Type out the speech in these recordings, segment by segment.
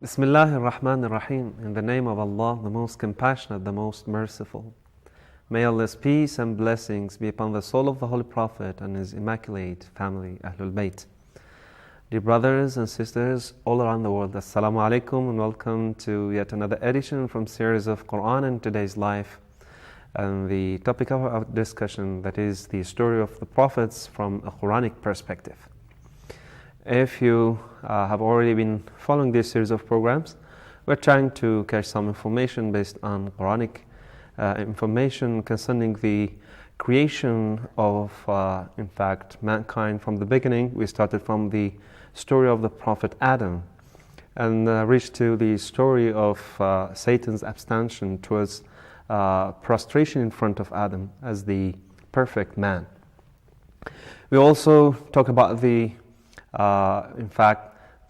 Bismillah ar-Rahman ar-Rahim. In the name of Allah, the most compassionate, the most merciful. May Allah's peace and blessings be upon the soul of the Holy Prophet and his immaculate family, Ahlul Bayt. Dear brothers and sisters all around the world, Assalamu alaikum and welcome to yet another edition from series of Quran in Today's Life. And the topic of our discussion, that is the story of the prophets from a Quranic perspective. If you have already been following this series of programs, we're trying to catch some information based on Quranic information concerning the creation of, in fact, mankind from the beginning. We started from the story of the Prophet Adam and reached to the story of Satan's abstention towards prostration in front of Adam as the perfect man. We also talk about the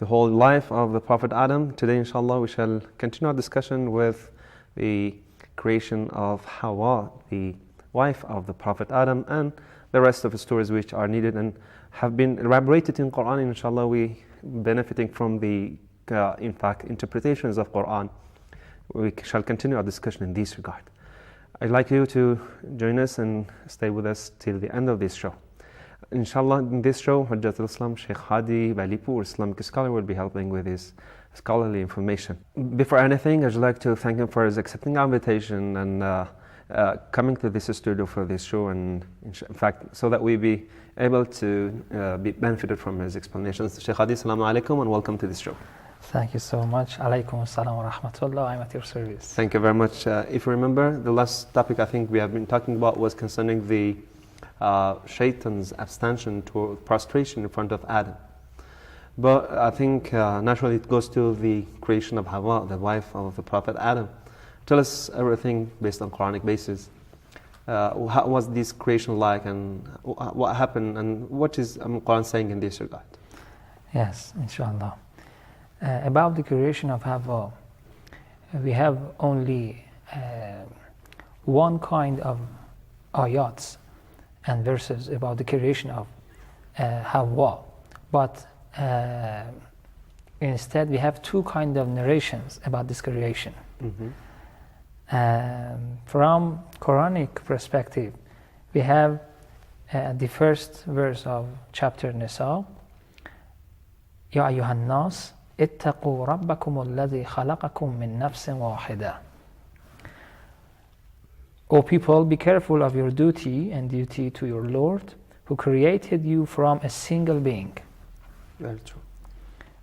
whole life of the Prophet Adam. Today, inshallah, we shall continue our discussion with the creation of Hawa, the wife of the Prophet Adam, and the rest of the stories which are needed and have been elaborated in Quran. Inshallah, we benefiting from the, interpretations of Quran. We shall continue our discussion in this regard. I'd like you to join us and stay with us till the end of this show. Inshallah, in this show, Hujjatul Islam Sheikh Hadi Balipur, Islamic scholar, will be helping with his scholarly information. Before anything, I'd like to thank him for his accepting our invitation and coming to this studio for this show, and in fact, so that we be able to be benefited from his explanations. Sheikh Hadi, Assalamu alaikum and welcome to this show. Thank you so much. Alaykum assalam wa rahmatullah. I'm at your service. Thank you very much. If you remember, the last topic I think we have been talking about was concerning the Shaitan's abstention to prostration in front of Adam. But I think naturally it goes to the creation of Hawa, the wife of the Prophet Adam. Tell us everything based on Quranic basis. How was this creation like, and what happened, and what is Quran saying in this regard? Yes, inshallah. About the creation of Hawa, we have only one kind of ayats and verses about the creation of Hawa, but instead we have two kind of narrations about this creation. From Quranic perspective, we have the first verse of chapter Nisa, Ya ayyuhan nas ittaqu rabbakum alladhi khalaqakum min nafsin wahida. O people, be careful of your duty and duty to your Lord, who created you from a single being. Very true.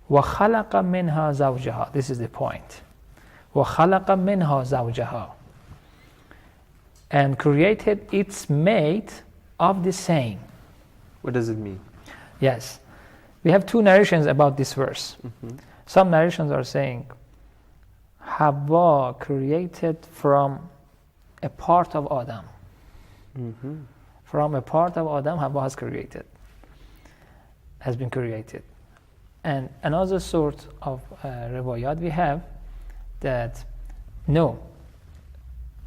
وَخَلَقَ مِنْهَا زَوْجَهَا. This is the point. وَخَلَقَ مِنْهَا زَوْجَهَا. And created its mate of the same. What does it mean? Yes. We have two narrations about this verse. Some narrations are saying, Hawa created from a part of Adam. From a part of Adam, Hawa has been created. And another sort of riwayat we have that no,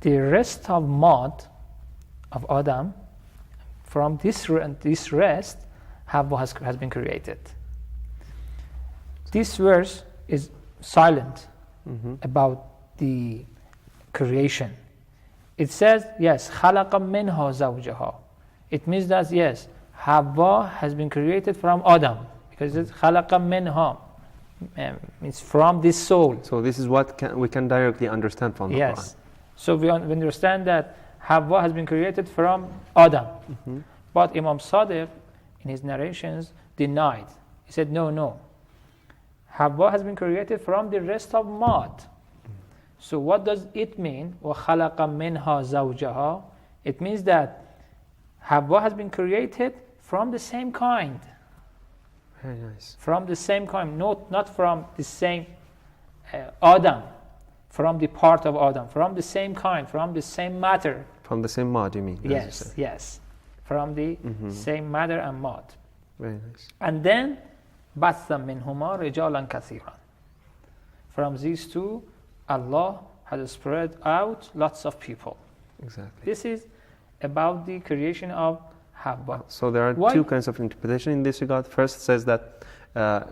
the rest of mud of Adam, from this rest, Hawa has been created. This verse is silent about the creation. It says, yes, خَلَقَ مِنْهَا زَوْجَهَا. It means that, yes, Hawa has been created from Adam. Because it's خَلَقَ مِنْهَا. It's from this soul. So this is what we can directly understand from the Quran. Yes. So we understand that Hawa has been created from Adam. But Imam Sadiq, in his narrations, denied. He said, no. Hawa has been created from the rest of mud. So what does it mean? وَخَلَقَ مِنْهَا زَوْجَهَا. It means that Hawa has been created from the same kind. Very nice. From the same kind, not from the same Adam, from the part of Adam, from the same kind, from the same matter. From the same mud, you mean? Yes. From the same matter and mud. Very nice. And then, بَثَّ مِنْهُمَا رِجَالًا كَثِيرًا. From these two, Allah has spread out lots of people. Exactly. This is about the creation of Hawa. So there are two kinds of interpretation in this regard. First says that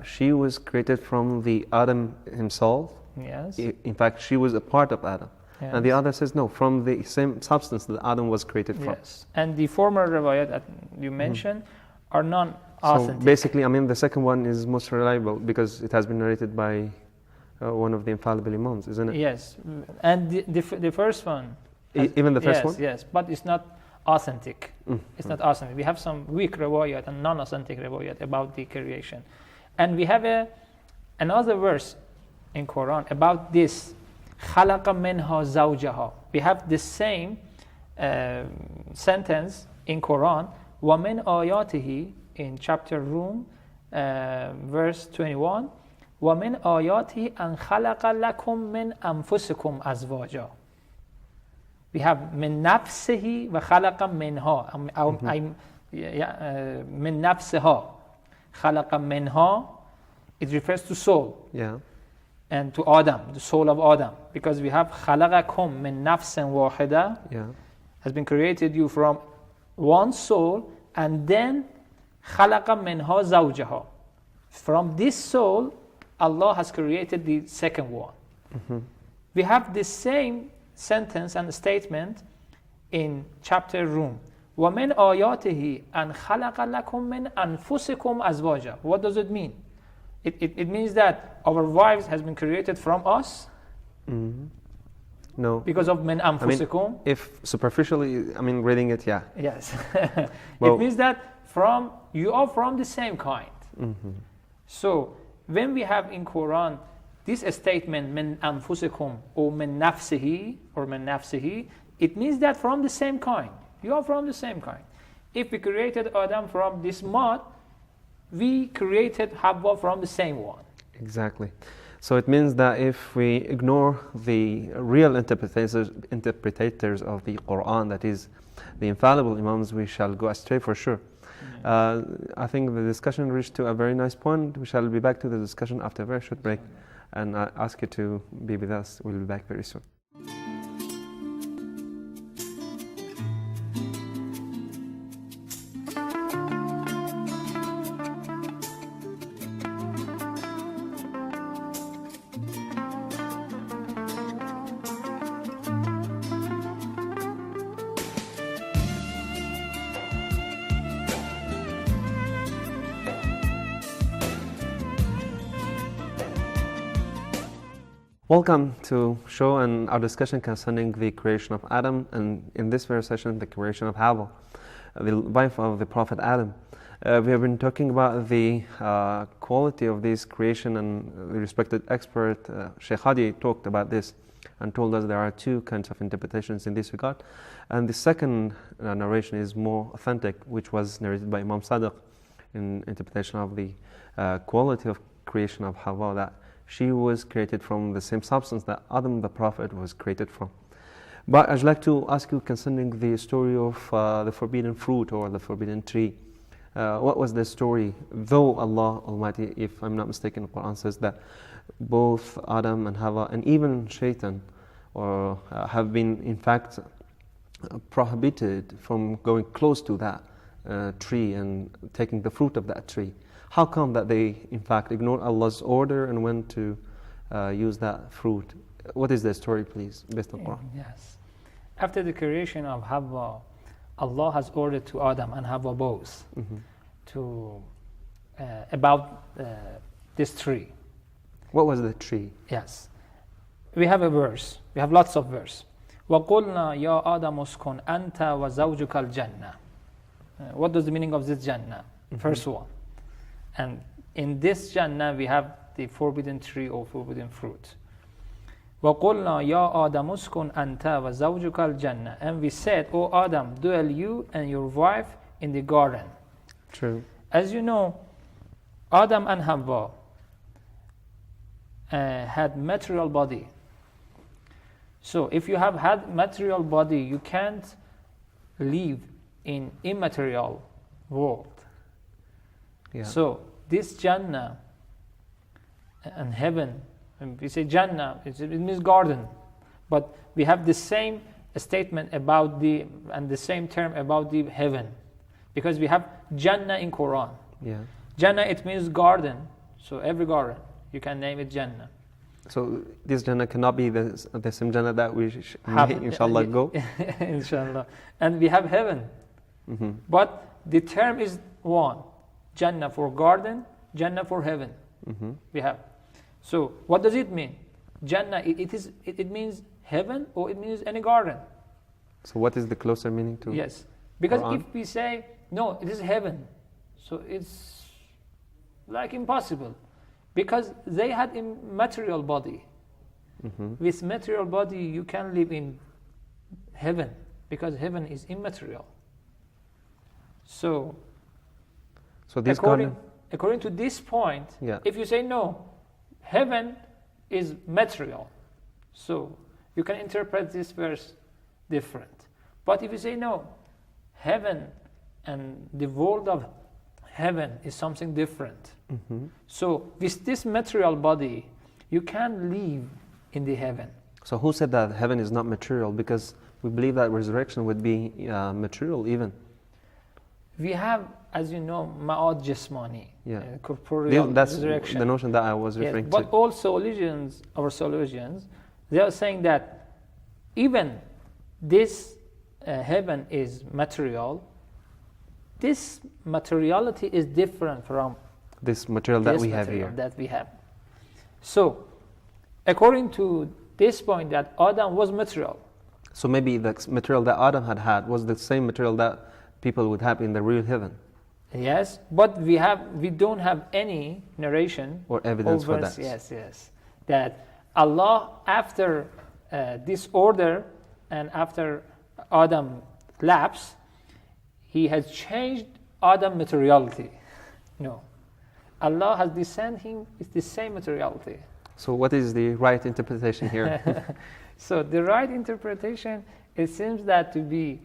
she was created from the Adam himself. Yes. In fact, she was a part of Adam. Yes. And the other says no, from the same substance that Adam was created from. Yes. And the former riwayat that you mentioned are non-authentic. So basically, I mean, the second one is most reliable because it has been narrated by one of the infallible Imams, isn't it? Yes. And the first one. Even the first yes, one? Yes, but it's not authentic. It's not authentic. We have some weak riwayat and non-authentic riwayat about the creation. And we have another verse in Quran about this. خَلَقَ مِنْهَا زَوْجَهَا. We have the same sentence in Quran. وَمِنْ آيَاتِهِ in chapter Rum, verse 21. وَمِنْ آيَاتِهِ أَنْ خَلَقَ لَكُم مِّنْ أَنفُسِكُمْ أَزْوَاجًا. We have مِنْ نَفْسِهِ وَخَلَقَ مِنْهَا مِنْ نَفْسِهَا خَلَقَ مِنْهَا. It refers to soul. Yeah. And to Adam, the soul of Adam. Because we have خَلَقَكُم مِّن نَفْسٍ وَاحِدَةٍ. Yeah. Has been created you from one soul, and then خَلَقَ مِنْهَا زَوْجَهَا. From this soul, Allah has created the second one. We have the same sentence and statement in chapter Rum. وَمِنْ آيَاتِهِ أَنْ خَلَقَ لَكُم مِّنْ أَنفُسِكُمْ أَزْوَاجًا. What does it mean? It means that our wives has been created from us. No. Because of min anfusikum. If superficially, I mean, reading it, yeah. Yes. Well, it means that you are from the same kind. So when we have in Quran this statement min anfusikum or min nafsihi, it means that from the same kind. You are from the same kind. If we created Adam from this mud, we created Hawa from the same one. Exactly. So it means that if we ignore the real interpreters of the Quran, that is the infallible Imams, we shall go astray for sure. I think the discussion reached to a very nice point. We shall be back to the discussion after a very short break, and I ask you to be with us. We'll be back very soon. Welcome to show and our discussion concerning the creation of Adam, and in this very session, the creation of Hawa, the wife of the Prophet Adam. We have been talking about the quality of this creation, and the respected expert Sheikh Hadi talked about this and told us there are two kinds of interpretations in this regard. And the second narration is more authentic, which was narrated by Imam Sadiq in interpretation of the quality of creation of Hawa, that she was created from the same substance that Adam the Prophet was created from. But I'd like to ask you concerning the story of the forbidden fruit or the forbidden tree. What was the story? Though Allah Almighty, if I'm not mistaken, the Quran says that both Adam and Hawa and even Shaitan have been in fact prohibited from going close to that tree and taking the fruit of that tree. How come that they, in fact, ignored Allah's order and went to use that fruit? What is the story, please, based on Quran? Yes. After the creation of Hawa, Allah has ordered to Adam and Hawa both to about this tree. What was the tree? Yes. We have a verse. We have lots of verse. وَقُلْنَا يَا آدَمُ اسْكُنْ أَنْتَ وَزَوْجُكَ الْجَنَّةِ. What does the meaning of this Jannah? First one. And in this Jannah we have the forbidden tree or forbidden fruit. وَقُلْنَا يَا آدَمُ اسْكُنْ أَنْتَ وَزَوْجُكَ الْجَنَّةِ. And we said, O Adam, dwell you and your wife in the garden. True. As you know, Adam and Hawa had material body. So if you have had material body, you can't live in immaterial world. Yeah. So this Jannah and heaven, when we say Jannah, it means garden, but we have the same statement about the same term about the heaven, because we have Jannah in Quran. Yeah. Jannah, it means garden. So every garden, you can name it Jannah. So this Jannah cannot be the same Jannah that we may, inshallah, go? Inshallah. And we have heaven. Mm-hmm. But the term is one. Jannah for garden, Jannah for heaven. Mm-hmm. We have. So what does it mean? Jannah, it means heaven, or it means any garden. So what is the closer meaning to? Yes. Because Quran? if we say, no, it is heaven, so it's like impossible. Because they had a material body. Mm-hmm. With material body, you can live in heaven, because heaven is immaterial. So this according to this point, Yeah. if you say no, heaven is material, so you can interpret this verse different. But if you say no, heaven and the world of heaven is something different. Mm-hmm. So with this material body, you can live in the heaven. So who said that heaven is not material? Because we believe that resurrection would be material even. We have, as you know, ma'ad jismani, Yeah. corporeal That's resurrection. the notion that I was Yes, referring but to. all theologians, our theologians, they are saying that even this heaven is material, this materiality is different from This material that this we have material here. that we have. So, according to this point, that Adam was material. So maybe the material that Adam had was the same material that people would have in the real heaven. Yes, but we don't have any narration Or evidence for verse, that. Yes, that Allah, after this order and after Adam lapse, He has changed Adam materiality. No, Allah has descended him with the same materiality. So what is the right interpretation here? So the right interpretation, it seems that to be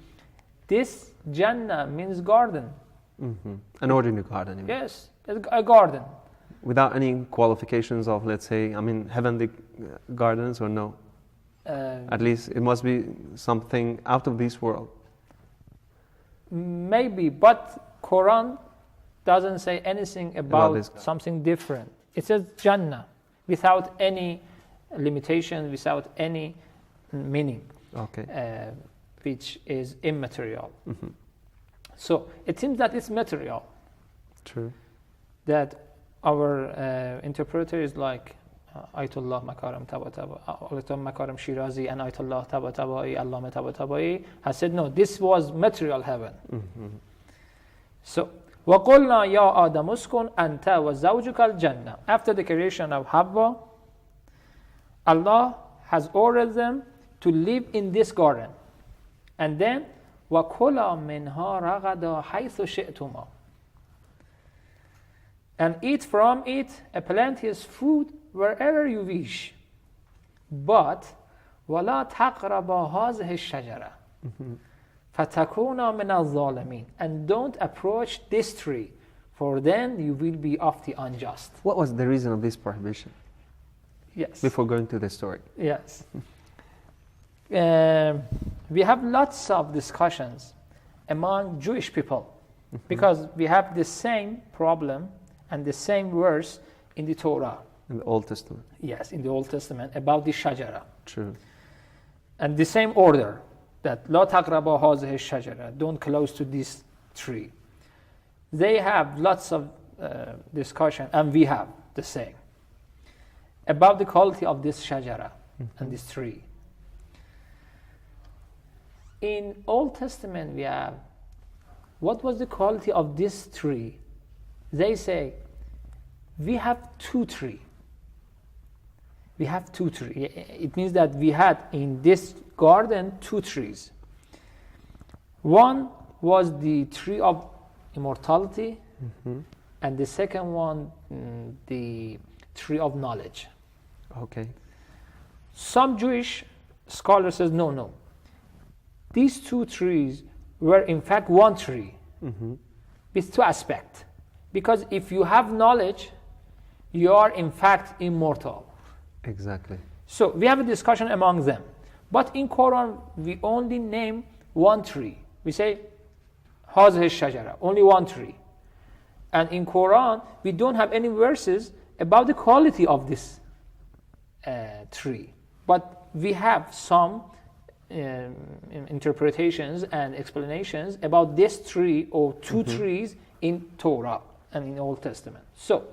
this Jannah means garden. Mm-hmm. An ordinary garden. Even. Yes, a garden. Without any qualifications of, let's say, heavenly gardens or no? At least it must be something out of this world. Maybe, but Quran doesn't say anything about this. something different. It says Jannah without any limitation, without any meaning, Okay. which is immaterial. Mm-hmm. So it seems that it's material, True. that our interpreter is like Ayatollah Makaram Tabatabai, Ayatollah Makaram Shirazi, and Ayatollah Tabatabai, Allama Tabatabai has said, no, this was material heaven. Mm-hmm. So, وَقُلْنَا يَا آدَمُ اسْكُنْ أَنْتَ وَزَوْجُكَ الْجَنَّةِ. After the creation of Hawa, Allah has ordered them to live in this garden. And then, وَكُلَا مِنْهَا رَغَدَا حَيْثُ شِئْتُمَا. And eat from it a plenteous food wherever you wish. But وَلَا تَقْرَبَا هَذِهِ الشَّجَرَةِ فَتَكُونَا مِنَ الظَّالِمِينَ. And don't approach this tree, for then you will be of the unjust. What was the reason of this prohibition? Yes. Before going to the story. Yes. We have lots of discussions among Jewish people because we have the same problem and the same verse in the Torah. In the Old Testament. Yes, in the Old Testament about the shajara. True. And the same order that لا تقربوا هذه الشجرة, don't close to this tree. They have lots of discussion, and we have the same about the quality of this shajara and this tree. In Old Testament we have what was the quality of this tree. They say we have two trees. We have two trees. It means that we had in this garden two trees. One was the tree of immortality, and the second one, the tree of knowledge. Okay. Some Jewish scholars says no. These two trees were in fact one tree with two aspects. Because if you have knowledge, you are in fact immortal. Exactly. So we have a discussion among them. But in Quran, we only name one tree. We say, هذه الشجرة, only one tree. And in Quran, we don't have any verses about the quality of this tree. But we have some interpretations and explanations about this tree or two trees in Torah and in Old Testament. So,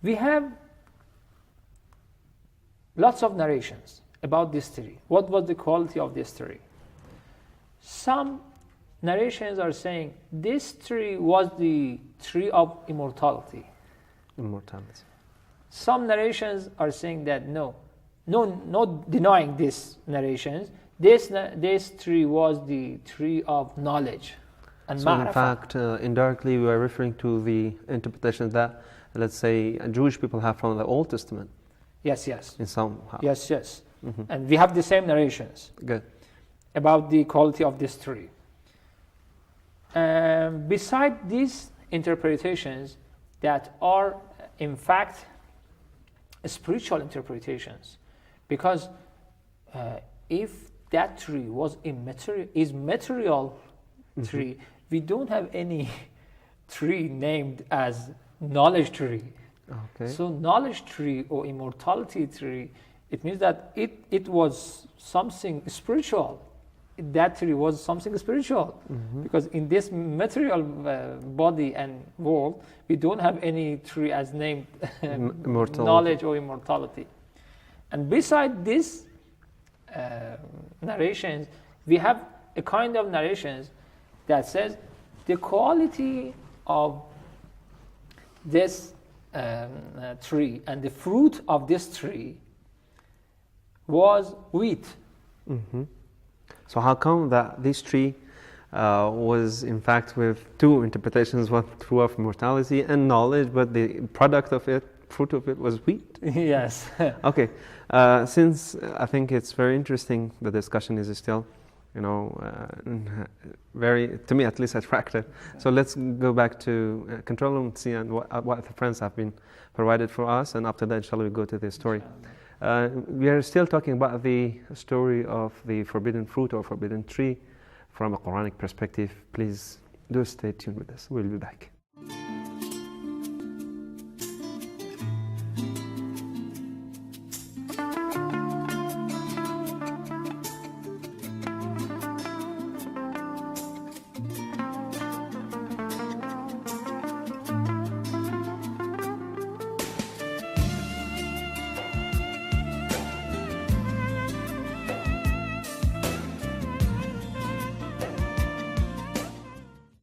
we have lots of narrations about this tree. What was the quality of this tree? Some narrations are saying this tree was the tree of immortality. Immortality. Some narrations are saying that no, not denying these narrations. This tree was the tree of knowledge and So in ma'rifah. fact, indirectly we are referring to the interpretation that, let's say, Jewish people have from the Old Testament Yes. in somehow. Yes. And we have the same narrations Good. about the quality of this tree. Beside these interpretations that are in fact spiritual interpretations, because if that tree was material tree, we don't have any tree named as knowledge tree. Okay. So knowledge tree or immortality tree, it means that it was something spiritual. That tree was something spiritual, because in this material body and world, we don't have any tree as named Immortality. knowledge or immortality. And beside this narrations, we have a kind of narrations that says the quality of this tree and the fruit of this tree was wheat. So how come that this tree was in fact with two interpretations, one true of immortality and knowledge, but the product of it, fruit of it, was wheat? Yes. Okay. Since I think it's very interesting, the discussion is still, very, to me at least, attractive. So let's go back to control room C and what the friends have been provided for us, and after that, inshallah, we go to the story. We are still talking about the story of the forbidden fruit or forbidden tree from a Quranic perspective. Please do stay tuned with us. We'll be back.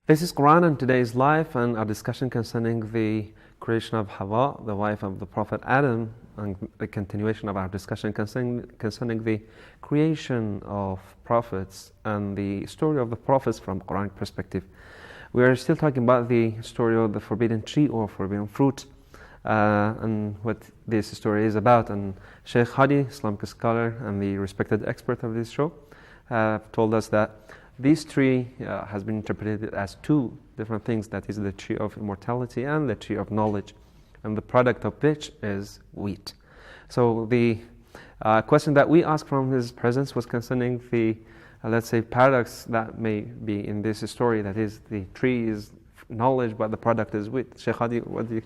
This is Quran and today's life, and our discussion concerning the creation of Hawa, the wife of the Prophet Adam, and the continuation of our discussion concerning the creation of prophets and the story of the prophets from Quranic perspective. We are still talking about the story of the forbidden tree or forbidden fruit, and what this story is about. And Sheikh Hadi, Islamic scholar and the respected expert of this show, have told us that this tree has been interpreted as two different things, that is the tree of immortality and the tree of knowledge, and the product of which is wheat. So the question that we asked from his presence was concerning the, let's say, paradox that may be in this story, that is, the tree is knowledge but the product is wheat. Sheikh Hadi, what do you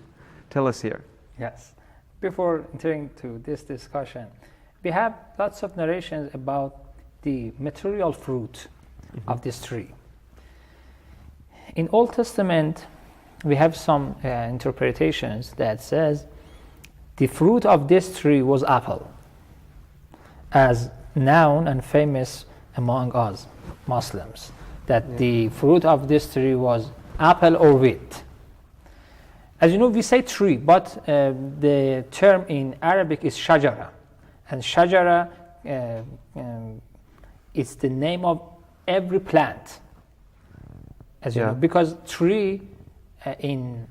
tell us here? Yes. Before entering to this discussion, we have lots of narrations about the material fruit of this tree. In Old Testament, we have some interpretations that says the fruit of this tree was apple, as known and famous among us Muslims, that the fruit of this tree was apple or wheat. As you know, we say tree, but the term in Arabic is shajara, and shajara is the name of every plant, as you know, because tree in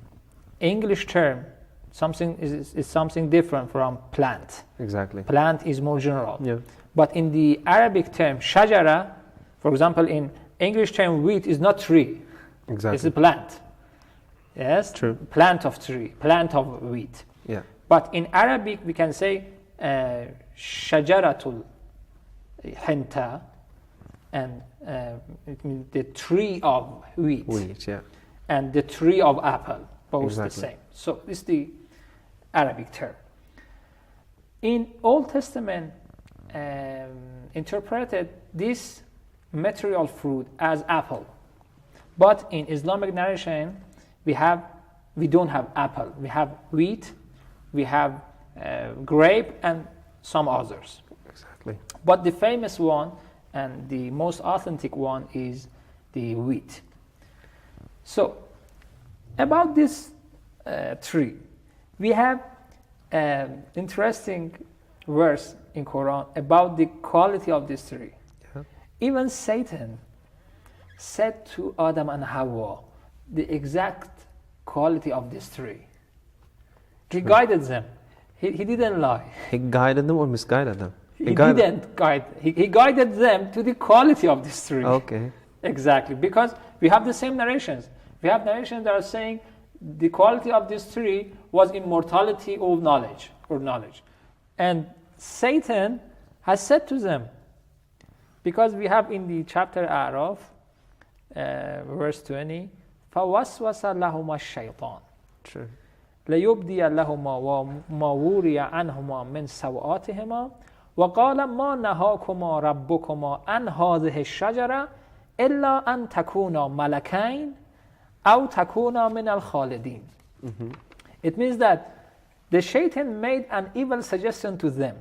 English term something is something different from plant. Exactly. Plant is more general. Yeah. But in the Arabic term shajara, for example, in English term wheat is not tree. Exactly. It's a plant. Yes? True. Plant of tree, plant of wheat. Yeah. But in Arabic we can say shajaratul hinta, and it means the tree of wheat. Wheat, yeah. and the tree of apple, both Exactly. the same. So this is the Arabic term. In Old Testament, interpreted this material fruit as apple, but in Islamic narration, we don't have apple. We have wheat, we have grape, and some others. Exactly. But the famous one and the most authentic one is the wheat. So, about this tree, we have an interesting verse in Quran about the quality of this tree. Yeah. Even Satan said to Adam and Hawa the exact quality of this tree. He guided them. He didn't lie. He guided them or misguided them? He didn't guide. He guided them to the quality of this tree. Okay. Exactly, because we have the same narrations. We have narrations that are saying the quality of this tree was immortality of knowledge or knowledge. And Satan has said to them, because we have in the chapter A'raf, verse 20, فَوَسْوَسَ لَهُمَا الشَّيْطَانِ True. ليبدي لهما وما وري عنهما من سوآتهما وقال ما نهاكما ربكما عن هذه الشجرة إلا أن تكونا ملكين أو تكونا من الخالدين. It means that the Shaitan made an evil suggestion to them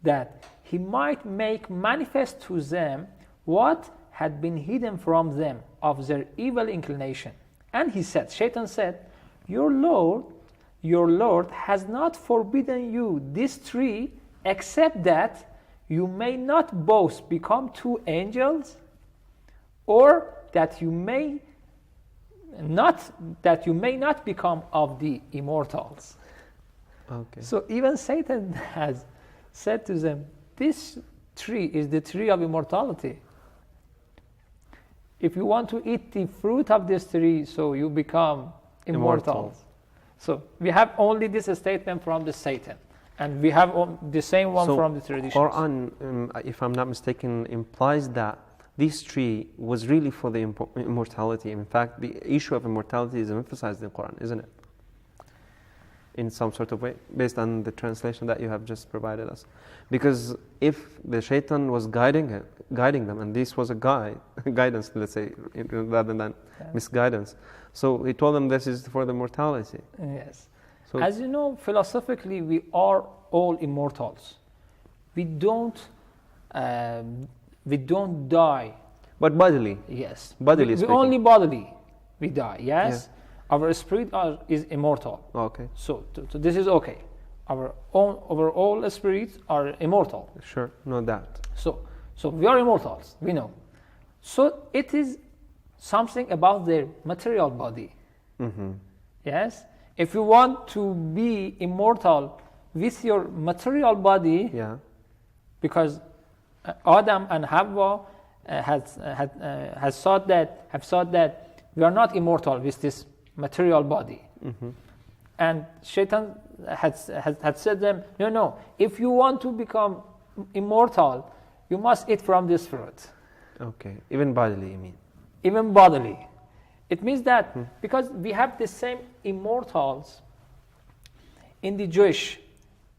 that he might make manifest to them what had been hidden from them of their evil inclination. And he said, Shaitan said, your Lord has not forbidden you this tree except that you may not both become two angels, or that you may not become of the immortals. Okay. So even Satan has said to them, this tree is the tree of immortality. If you want to eat the fruit of this tree, so you become immortals. So we have only this statement from the Satan, and we have the same one from the traditions. Quran, if I'm not mistaken, implies that this tree was really for the immortality. In fact, the issue of immortality is emphasized in Quran, isn't it? In some sort of way, based on the translation that you have just provided us. Because if the Shaitan was guiding them, and this was a guidance, let's say, rather than misguidance. So he told them this is for the mortality. Yes. So, as you know, philosophically, we are all immortals. We don't die. but bodily. Yes. Bodily we speaking. only bodily we die. Yes. Our spirit is immortal. Okay. So this is okay. Our all spirits are immortal. Sure. No doubt. So we are immortals. We know. So it is something about their material body. Yes. If you want to be immortal with your material body, Yeah. because Adam and Hawa have thought that we are not immortal with this material body, and Shaitan had said them, no. If you want to become immortal, you must eat from this fruit. Okay. Even bodily, you mean? Even bodily. It means that because we have the same immortals in the Jewish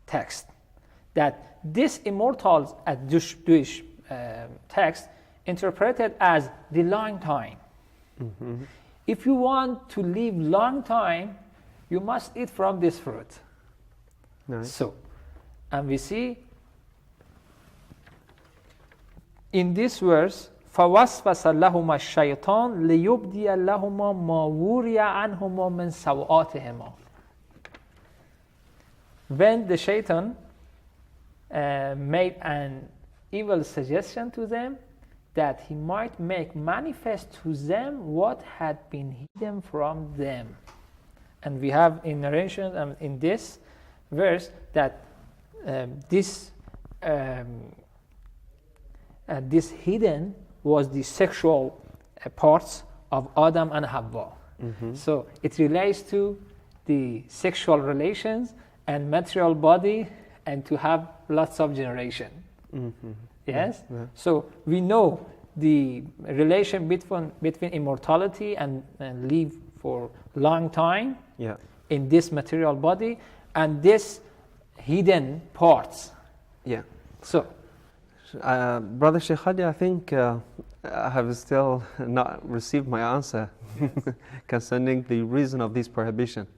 text, that this immortals at Jewish text interpreted as the long time. If you want to live long time, you must eat from this fruit. Nice. So, and we see in this verse, فَوَسْوَسَ لَهُمَا الشَّيْطَانُ لِيُبْدِيَ لَهُمَا مَا وُرِيَ عَنْهُمَا مِنْ سَوْآتِهِمَا. When the Shaitan made an evil suggestion to them, that he might make manifest to them what had been hidden from them. And we have in narration in this verse that this hidden was the sexual parts of Adam and Hawa. So it relates to the sexual relations and material body, and to have lots of generation. Yes. Yeah. So we know the relation between immortality and live for long time Yeah. in this material body and this hidden parts. Yeah. So, Brother Sheikh Hadi, I think I have still not received my answer concerning the reason of this prohibition.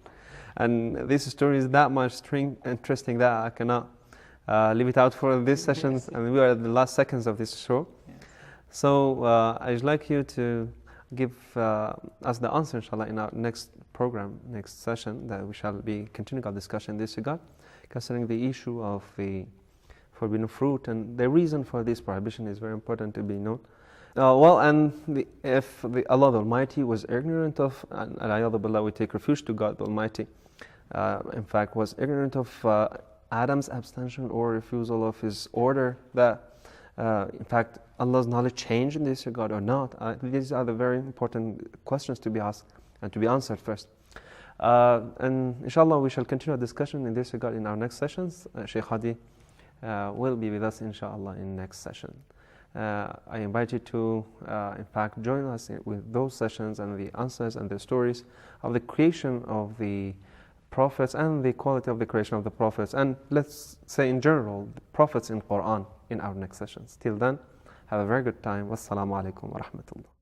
And this story is that much interesting that I cannot leave it out for this session. Yes. And we are at the last seconds of this show. Yes. So I'd like you to give us the answer, inshallah, in our next program, next session, that we shall be continuing our discussion in this regard, concerning the issue of the forbidden fruit, and the reason for this prohibition is very important to be known. If Allah the Almighty was ignorant of, and A'udhu Billah, we take refuge to God the Almighty, in fact was ignorant of Adam's abstention or refusal of his order, that in fact Allah's knowledge changed in this regard or not, these are the very important questions to be asked and to be answered first. And inshallah we shall continue our discussion in this regard in our next sessions. Sheikh Hadi will be with us inshallah in next session. I invite you to in fact join us with those sessions and the answers and the stories of the creation of the prophets and the quality of the creation of the prophets, and let's say in general the prophets in Quran, in our next sessions. Till then, have a very good time. Wassalamu alaikum wa rahmatullah.